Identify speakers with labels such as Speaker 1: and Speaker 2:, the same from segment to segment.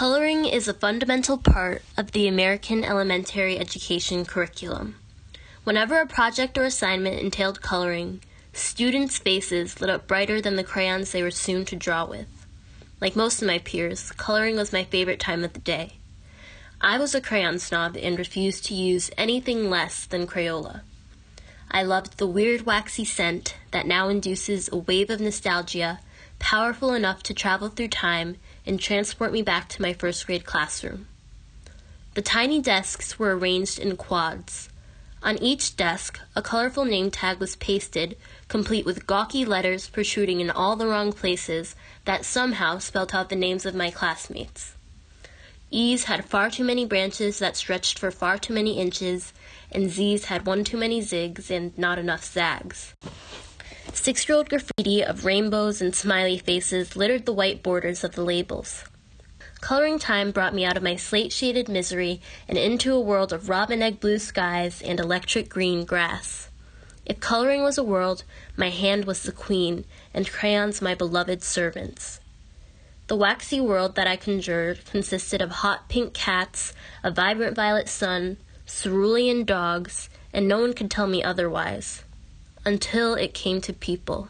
Speaker 1: Coloring is a fundamental part of the American elementary education curriculum. Whenever a project or assignment entailed coloring, students' faces lit up brighter than the crayons they were soon to draw with. Like most of my peers, coloring was my favorite time of the day. I was a crayon snob and refused to use anything less than Crayola. I loved the weird waxy scent that now induces a wave of nostalgia, powerful enough to travel through time and transport me back to my first grade classroom. The tiny desks were arranged in quads. On each desk, a colorful name tag was pasted, complete with gawky letters protruding in all the wrong places that somehow spelled out the names of my classmates. E's had far too many branches that stretched for far too many inches, and Z's had one too many zigs and not enough zags. 6-year-old graffiti of rainbows and smiley faces littered the white borders of the labels. Coloring time brought me out of my slate-shaded misery and into a world of robin-egg blue skies and electric green grass. If coloring was a world, my hand was the queen, and crayons my beloved servants. The waxy world that I conjured consisted of hot pink cats, a vibrant violet sun, cerulean dogs, and no one could tell me otherwise. Until it came to people.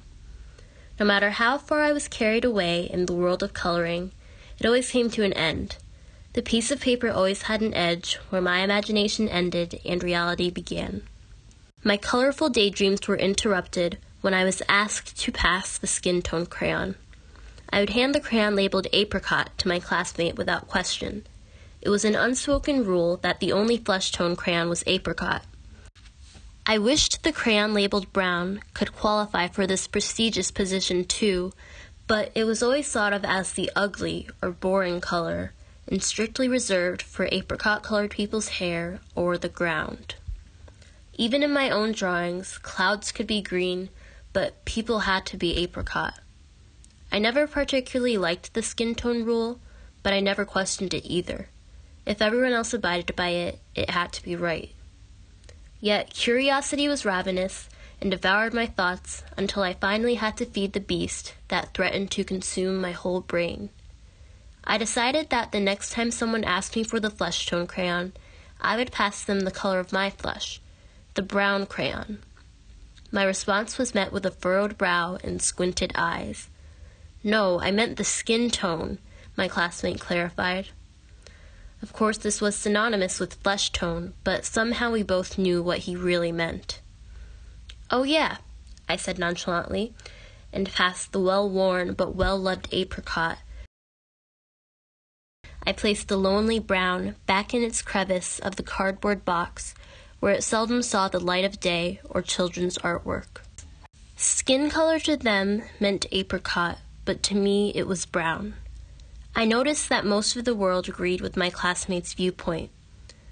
Speaker 1: No matter how far I was carried away in the world of coloring, it always came to an end. The piece of paper always had an edge where my imagination ended and reality began. My colorful daydreams were interrupted when I was asked to pass the skin tone crayon. I would hand the crayon labeled apricot to my classmate without question. It was an unspoken rule that the only flesh tone crayon was apricot. I wished the crayon labeled brown could qualify for this prestigious position too, but it was always thought of as the ugly or boring color and strictly reserved for apricot-colored people's hair or the ground. Even in my own drawings, clouds could be green, but people had to be apricot. I never particularly liked the skin tone rule, but I never questioned it either. If everyone else abided by it, it had to be right. Yet curiosity was ravenous and devoured my thoughts until I finally had to feed the beast that threatened to consume my whole brain. I decided that the next time someone asked me for the flesh tone crayon, I would pass them the color of my flesh, the brown crayon. My response was met with a furrowed brow and squinted eyes. "No, I meant the skin tone," my classmate clarified. Of course, this was synonymous with flesh tone, but somehow we both knew what he really meant. "Oh yeah," I said nonchalantly, and passed the well-worn but well-loved apricot. I placed the lonely brown back in its crevice of the cardboard box, where it seldom saw the light of day or children's artwork. Skin color to them meant apricot, but to me it was brown. I noticed that most of the world agreed with my classmates' viewpoint.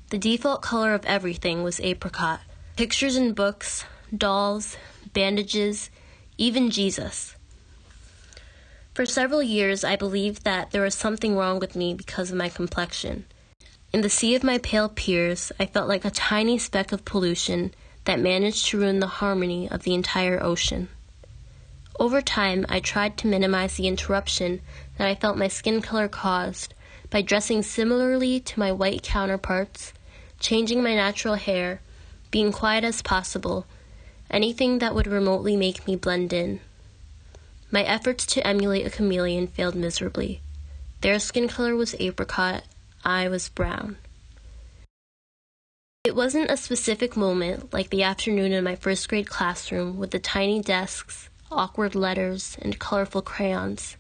Speaker 1: The default color of everything was apricot. Pictures in books, dolls, bandages, even Jesus. For several years, I believed that there was something wrong with me because of my complexion. In the sea of my pale peers, I felt like a tiny speck of pollution that managed to ruin the harmony of the entire ocean. Over time, I tried to minimize the interruption that I felt my skin color caused by dressing similarly to my white counterparts, changing my natural hair, being quiet as possible, anything that would remotely make me blend in. My efforts to emulate a chameleon failed miserably. Their skin color was apricot, I was brown. It wasn't a specific moment like the afternoon in my first grade classroom with the tiny desks, awkward letters, and colorful crayons.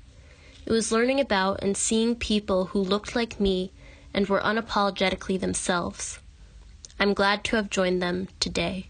Speaker 1: It was learning about and seeing people who looked like me and were unapologetically themselves. I'm glad to have joined them today.